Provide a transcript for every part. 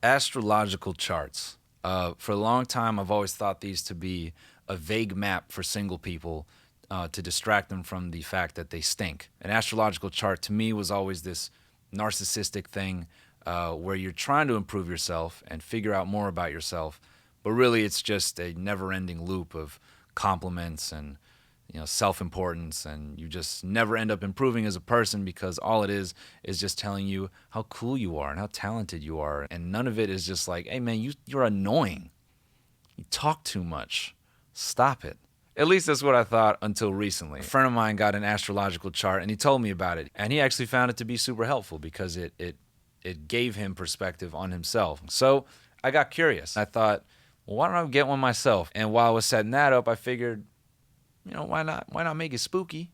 Astrological charts. For a long time, I've always thought these to be a vague map for single people to distract them from the fact that they stink. An astrological chart to me was always this narcissistic thing where you're trying to improve yourself and figure out more about yourself, but really it's just a never-ending loop of compliments and self-importance, and you just never end up improving as a person because all it is just telling you how cool you are and how talented you are, and none of it is just like, hey man, you're annoying, you talk too much, stop it. At least that's what I thought until recently. A friend of mine got an astrological chart and he told me about it, and he actually found it to be super helpful because it gave him perspective on himself. So I got curious. I thought, well, why don't I get one myself? And while I was setting that up, I figured, why not make it spooky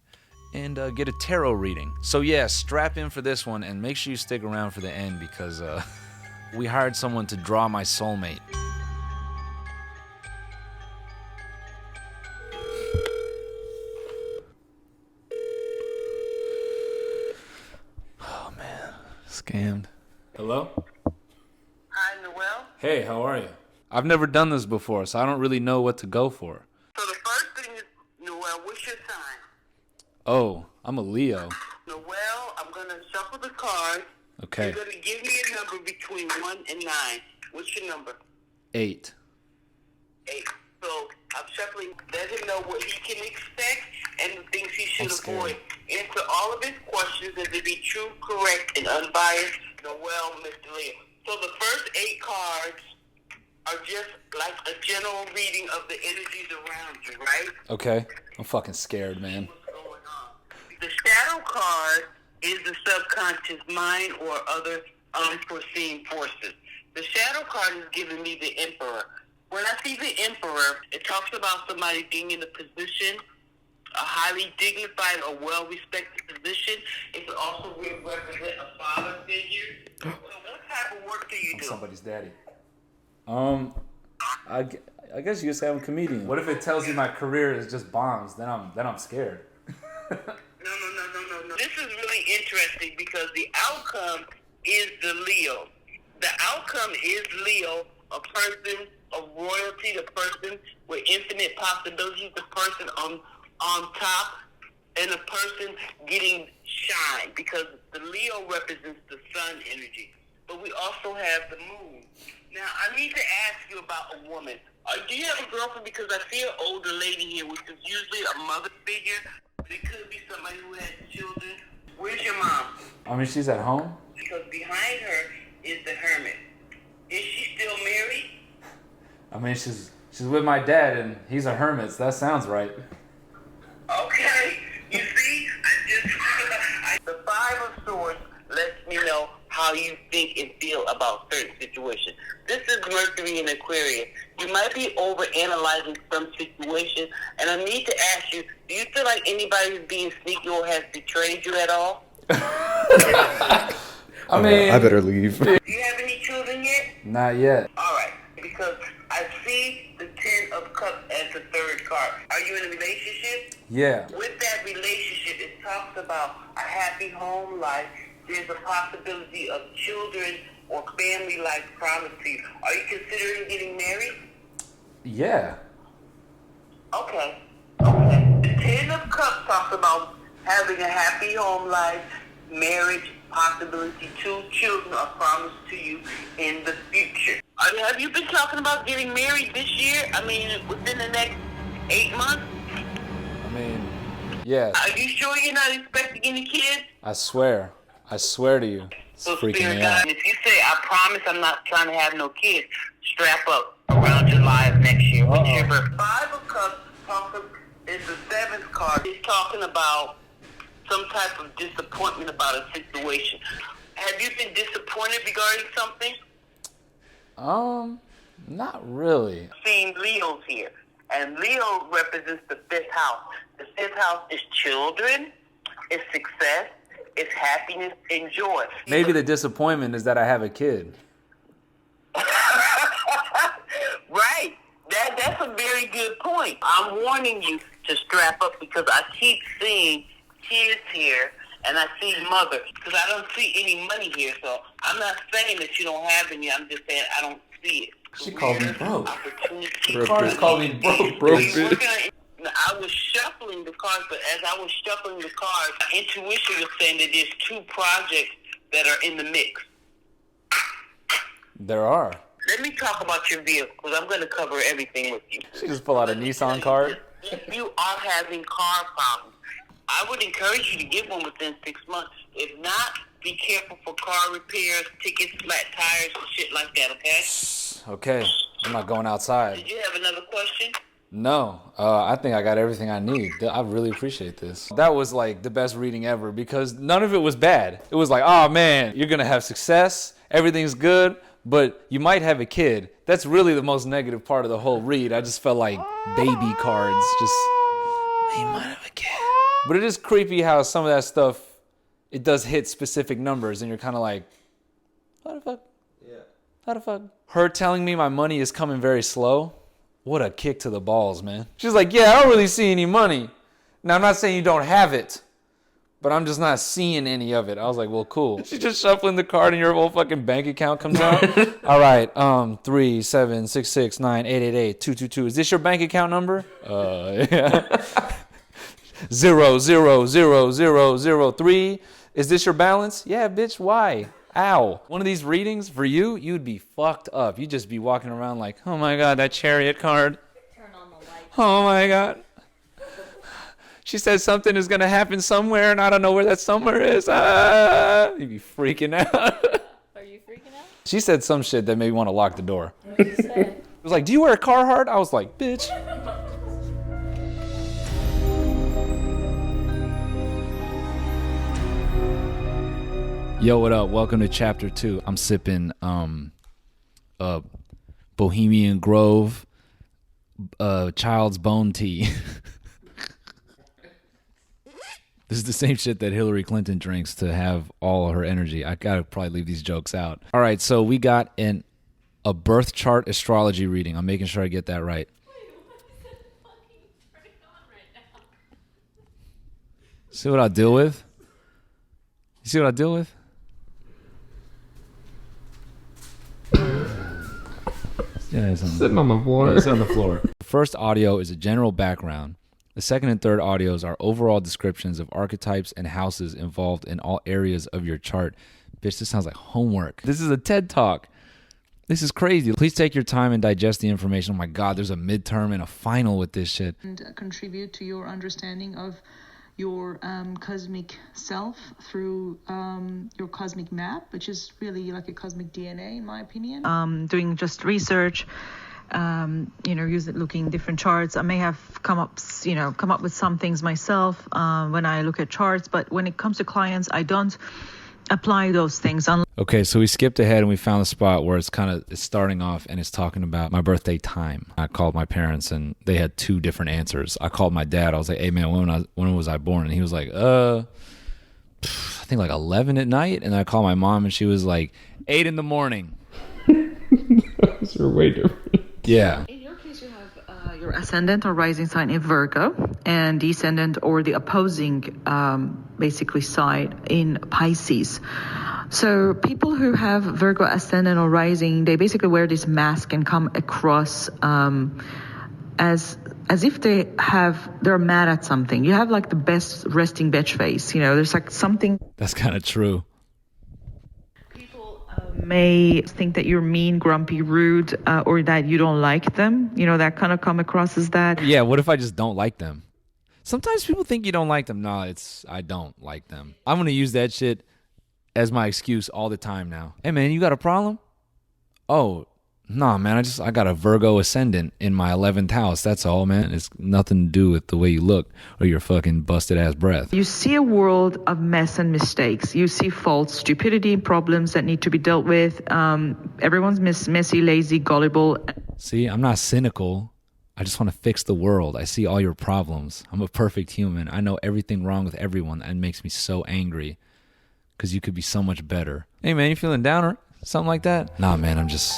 and get a tarot reading? So yeah, strap in for this one and make sure you stick around for the end because we hired someone to draw my soulmate. Oh man, scammed. Hello? Hi, Noel. Hey, how are you? I've never done this before, so I don't really know what to go for. So the first thing is, Noel, what's your sign? Oh, I'm a Leo. Noel, I'm going to shuffle the cards. Okay. You're going to give me a number between 1 and 9. What's your number? 8. 8. So I'm shuffling. Let him know what he can expect and the things he should avoid. Answer all of his questions as they be true, correct, and unbiased. Noel, Mr. Leo. So the first 8 cards are just like a general reading of the energies around you, right? Okay. I'm fucking scared, man. What's going on? The shadow card is the subconscious mind or other unforeseen forces. The shadow card is giving me the Emperor. When I see the Emperor, it talks about somebody being in a position, a highly dignified or well-respected position. It could also represent a father figure. So what type of work do you do? Somebody's daddy. I guess you could say I'm a comedian. What if it tells you my career is just bombs? Then I'm scared. No. This is really interesting because the outcome is the Leo. The outcome is Leo, a person of royalty, the person with infinite possibilities, the person on top, and a person getting shine because the Leo represents the sun energy. But we also have the moon. Now, I need to ask you about a woman. Do you have a girlfriend? Because I see an older lady here, which is usually a mother figure, but it could be somebody who has children. Where's your mom? I mean, she's at home. Because behind her is the hermit. Is she still married? I mean, she's with my dad, and he's a hermit, so that sounds right. Okay. You see, the Five of Swords lets me know how you think and feel about certain situations. This is Mercury in Aquarius. You might be overanalyzing some situation, and I need to ask you, do you feel like anybody is being sneaky or has betrayed you at all? I mean, I better leave. Do you have any children yet? Not yet. All right, because I see the Ten of Cups as the third card. Are you in a relationship? Yeah. With that relationship, it talks about a happy home life. There's a possibility of children or family life promised to you. Are you considering getting married? Yeah. Okay. The Ten of Cups talks about having a happy home life, marriage, possibility, 2 children are promised to you in the future. Have you been talking about getting married this year? I mean, within the next 8 months? I mean, yeah. Are you sure you're not expecting any kids? I swear to you. It's freaking me out. If you say, I promise I'm not trying to have no kids, strap up around July of next year. What's your birthday? Five of Cups is the 7th card. It's talking about some type of disappointment about a situation. Have you been disappointed regarding something? Not really. Seeing Leo's here, and Leo represents the 5th house. The 5th house is children, is success, is happiness, and joy. Maybe the disappointment is that I have a kid. Right. That's a very good point. I'm warning you to strap up because I keep seeing kids here, and I see mother, because I don't see any money here. So I'm not saying that you don't have any. I'm just saying I don't see it. She called me broke. Opportunity. The cards called me broke, Are bitch. you working on? I was shuffling the cards, but as I was shuffling the cards, my intuition was saying that there's 2 projects that are in the mix. There are. Let me talk about your vehicle, because I'm going to cover everything with you. She just pulled out a Nissan card. If you are having car problems, I would encourage you to get one within 6 months. If not, be careful for car repairs, tickets, flat tires, and shit like that, okay? Okay, I'm not going outside. Did you have another question? No, I think I got everything I need. I really appreciate this. That was like the best reading ever because none of it was bad. It was like, oh man, you're gonna have success, everything's good, but you might have a kid. That's really the most negative part of the whole read. I just felt like baby cards, just, you might have a kid. But it is creepy how some of that stuff, it does hit specific numbers and you're kind of like, how the fuck? Yeah. How the fuck? Her telling me my money is coming very slow. What a kick to the balls, man. She's like, yeah, I don't really see any money. Now, I'm not saying you don't have it, but I'm just not seeing any of it. I was like, well, cool. She's just shuffling the card and your whole fucking bank account comes out. All right, 37669888222. Is this your bank account number? Yeah. 0000003. Is this your balance? Yeah, bitch, why? Ow. One of these readings, for you, you'd be fucked up. You'd just be walking around like, oh my God, that chariot card. Turn on the light. Oh my God. She said something is going to happen somewhere and I don't know where that somewhere is. You'd be freaking out. Are you freaking out? She said some shit that made me want to lock the door. What did you say? It was like, do you wear a Carhartt? I was like, bitch. Yo, what up? Welcome to chapter 2. I'm sipping Bohemian Grove child's bone tea. This is the same shit that Hillary Clinton drinks to have all her energy. I gotta probably leave these jokes out. All right, so we got a birth chart astrology reading. I'm making sure I get that right. See what I deal with? You see what I deal with? Yeah, Sitting on the floor. It's on the floor. The first audio is a general background. The second and third audios are overall descriptions of archetypes and houses involved in all areas of your chart. Bitch, this sounds like homework. This is a TED Talk. This is crazy. Please take your time and digest the information. Oh my God, there's a midterm and a final with this shit. And contribute to your understanding of your cosmic self through your cosmic map, which is really like a cosmic DNA, in my opinion. Doing just research, looking different charts. I may have come up with some things myself when I look at charts, but when it comes to clients, I don't apply those things. Okay, so we skipped ahead and we found a spot where it's starting off and it's talking about my birthday time. I called my parents and they had 2 different answers. I called my dad. I was like, hey man, when was I born? And he was like, I think like 11 at night. And I called my mom and she was like 8 in the morning. Those are way different. Yeah. In your case, you have your ascendant or rising sign in Virgo and descendant or the opposing basically side in Pisces. So people who have Virgo ascendant or rising, they basically wear this mask and come across as if they're mad at something. You have like the best resting bitch face. There's like something. That's kind of true. People may think that you're mean, grumpy, rude, or that you don't like them. That kind of come across as that. Yeah, what if I just don't like them? Sometimes people think you don't like them. No, I don't like them. I'm going to use that shit as my excuse all the time now. Hey man, you got a problem? Oh, nah man, I got a Virgo ascendant in my 11th house. That's all, man. It's nothing to do with the way you look or your fucking busted ass breath. You see a world of mess and mistakes. You see faults, stupidity, problems that need to be dealt with. Everyone's messy, lazy, gullible. See, I'm not cynical. I just want to fix the world. I see all your problems. I'm a perfect human. I know everything wrong with everyone. That makes me so angry. Because you could be so much better. Hey man, you feeling down or something like that? Nah man, I just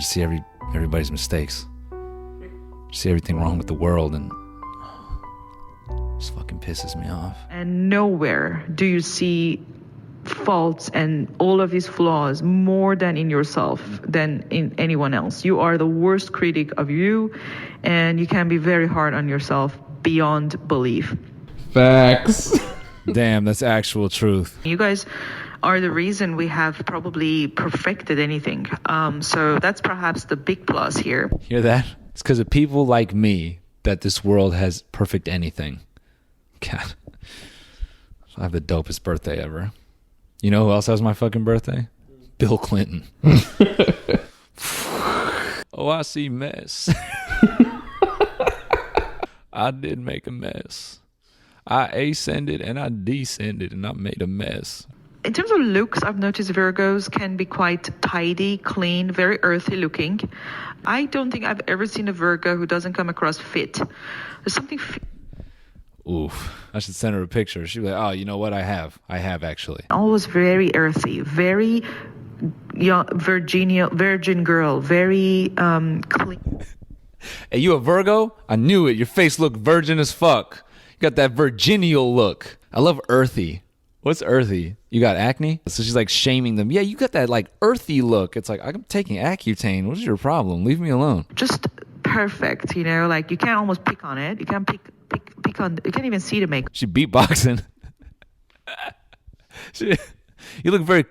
see everybody's mistakes. I see everything wrong with the world and Just fucking pisses me off. And nowhere do you see faults and all of these flaws more than in yourself, than in anyone else. You are the worst critic of you, and you can be very hard on yourself beyond belief. Facts. Damn, that's actual truth. You guys are the reason we have probably perfected anything. So that's perhaps the big plus here. Hear that? It's because of people like me that this world has perfect anything. God. I have the dopest birthday ever. You know who else has my fucking birthday? Bill Clinton. Oh, I see mess. I did make a mess. I ascended and I descended and I made a mess. In terms of looks, I've noticed Virgos can be quite tidy, clean, very earthy looking. I don't think I've ever seen a Virgo who doesn't come across fit. There's something Oof. I should send her a picture. She'd be like, oh, you know what? I have actually. always very earthy, very young, virgin girl, very clean. Hey, you a Virgo? I knew it. Your face looked virgin as fuck. You got that virginial look. I love earthy. What's earthy? You got acne? So she's like shaming them. Yeah, you got that like earthy look. It's like, I'm taking Accutane. What is your problem? Leave me alone. Just perfect, you know, like you can't almost pick on it. You can't pick on, you can't even see the makeup. She beatboxing. You look very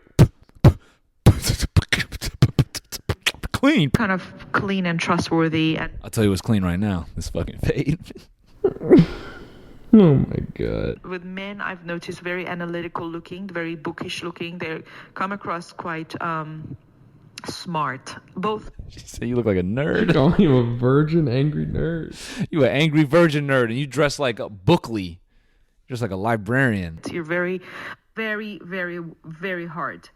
clean. Kind of clean and trustworthy. And I'll tell you what's clean right now. This fucking fade. Oh my god. with men, I've noticed very analytical looking, very bookish looking. They come across quite smart. Both. She said you look like a nerd. Calling you a virgin angry nerd. You an angry virgin nerd, and you dress like a bookly, just like a librarian. You're very, very, very, very hard.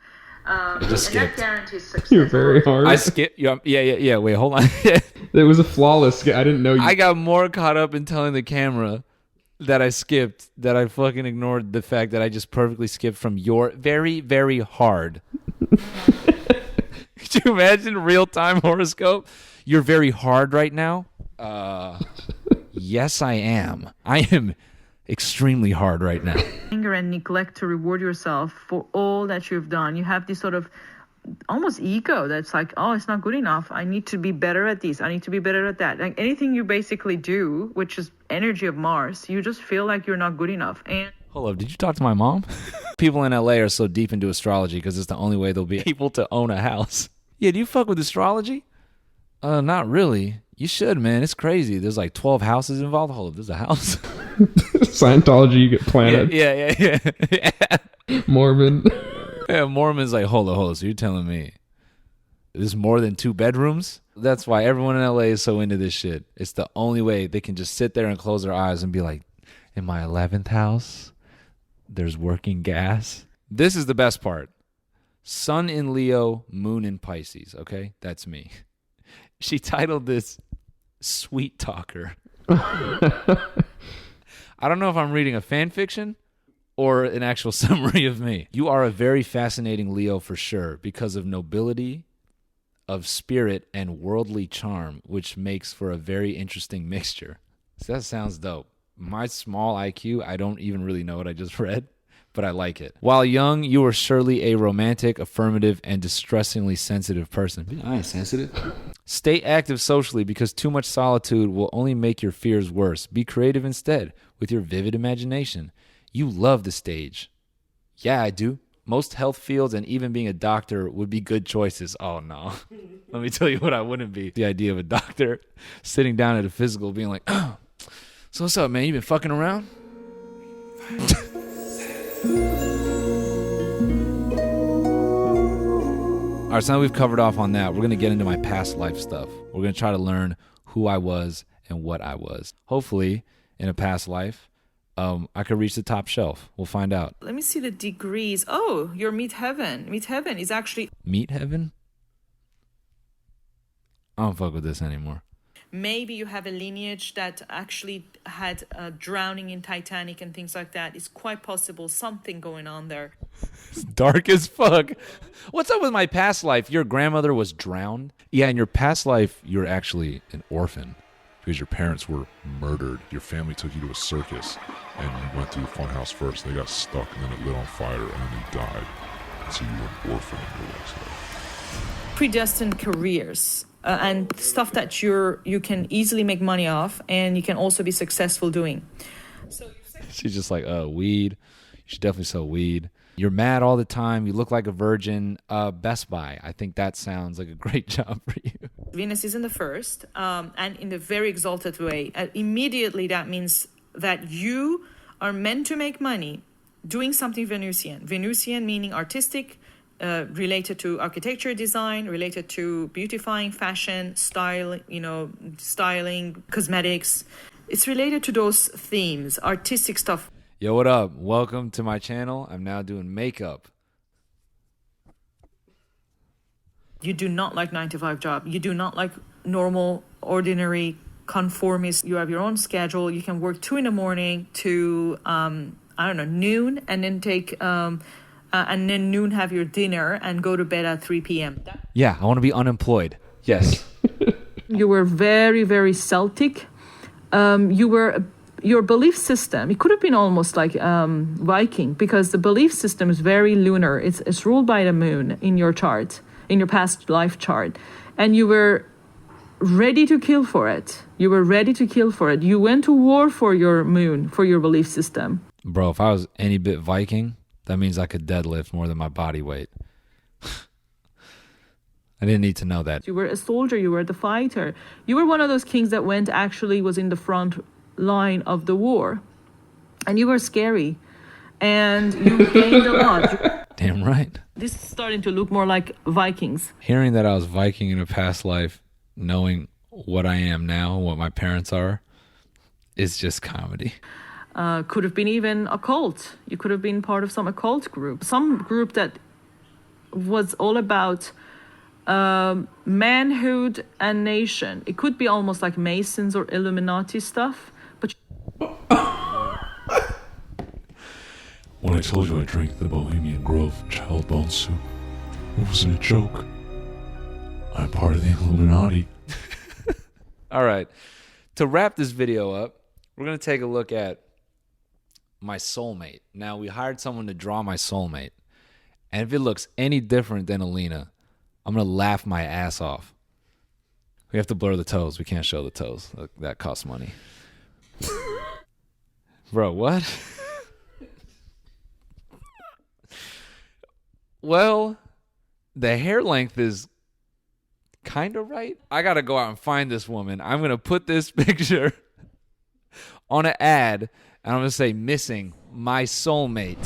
just and that skipped. guarantees success. You're very hard. I skipped. Yeah. Wait, hold on. It was a flawless. I didn't know you. I got more caught up in telling the camera that I skipped that I fucking ignored the fact that I just perfectly skipped from your very, very hard. Could you imagine real-time horoscope? You're very hard right now? Yes, I am. I am extremely hard right now. Anger and neglect to reward yourself for all that you've done. You have this sort of almost ego that's like, oh, it's not good enough. I need to be better at this. I need to be better at that. Like anything you basically do, which is energy of Mars, you just feel like you're not good enough. And Hold up, did you talk to my mom? People in LA are so deep into astrology because it's the only way they'll be able to own a house. Yeah, do you fuck with astrology? Not really. You should, man. It's crazy. There's like 12 houses involved. Hold up, there's a house. Scientology, you get planted. Yeah. Mormon. Yeah, Mormon's like, hold on. So you're telling me there's more than 2 bedrooms? That's why everyone in LA is so into this shit. It's the only way they can just sit there and close their eyes and be like, in my 11th house, there's working gas. This is the best part. Sun in Leo, Moon in Pisces, okay? That's me. She titled this Sweet Talker. I don't know if I'm reading a fan fiction or an actual summary of me. You are a very fascinating Leo for sure because of nobility of spirit and worldly charm, which makes for a very interesting mixture. So that sounds dope. My small IQ, I don't even really know what I just read, but I like it. While young, you were surely a romantic, affirmative, and distressingly sensitive person. I ain't sensitive. Stay active socially because too much solitude will only make your fears worse. Be creative instead with your vivid imagination. You love the stage. Yeah, I do. Most health fields and even being a doctor would be good choices. Oh, no. Let me tell you what I wouldn't be. The idea of a doctor sitting down at a physical being like, oh, so what's up, man? You been fucking around? All right, so now we've covered off on that. We're going to get into my past life stuff. We're going to try to learn who I was and what I was. Hopefully, in a past life, I could reach the top shelf. We'll find out. let me see the degrees. Oh, you're Meet Heaven. Meet Heaven is actually Meet heaven? I don't fuck with this anymore. maybe you have a lineage that actually had drowning in Titanic and things like that. It's quite possible something going on there. It's dark as fuck. What's up with my past life? Your grandmother was drowned? Yeah, in your past life, you're actually an orphan. because your parents were murdered. Your family took you to a circus, and you went to the fun house first. They got stuck, and then it lit on fire, and then you died. And so you were an orphan in your next life. Predestined careers and stuff that you can easily make money off, and you can also be successful doing. She's just like, weed. You should definitely sell weed. You're mad all the time. You look like a virgin. Best Buy. I think that sounds like a great job for you. Venus is in the first, and in a very exalted way. Immediately, that means that you are meant to make money doing something Venusian. Venusian meaning artistic, related to architecture, design, related to beautifying, fashion, style, styling, cosmetics. It's related to those themes, artistic stuff. Yo, what up? Welcome to my channel. I'm now doing makeup. You do not like 9-to-5 job. You do not like normal, ordinary, conformist. You have your own schedule. You can work 2 a.m. to, noon, and then and then noon have your dinner and go to bed at 3 p.m. Yeah, I want to be unemployed. Yes. You were very, very Celtic. Your belief system, it could have been almost like Viking, because the belief system is very lunar. It's ruled by the moon in your chart, in your past life chart. And you were ready to kill for it. You went to war for your moon, for your belief system. Bro, if I was any bit Viking, that means I could deadlift more than my body weight. I didn't need to know that. You were a soldier. You were the fighter. You were one of those kings that was in the front line of the war. And you were scary. And you gained a lot. Damn right. This is starting to look more like Vikings. Hearing that I was Viking in a past life, knowing what I am now, what my parents are, is just comedy. Could have been even a cult. You could have been part of some occult group. Some group that was all about manhood and nation. It could be almost like Masons or Illuminati stuff. But When I told you I drank the Bohemian Grove child bone soup, it wasn't a joke. I'm part of the Illuminati. All right. To wrap this video up, we're going to take a look at my soulmate. Now, we hired someone to draw my soulmate. And if it looks any different than Alina, I'm going to laugh my ass off. We have to blur the toes. We can't show the toes. That costs money. Bro, what? Well, the hair length is kind of right. I got to go out and find this woman. I'm going to put this picture on an ad, and I'm going to say, missing my soulmate.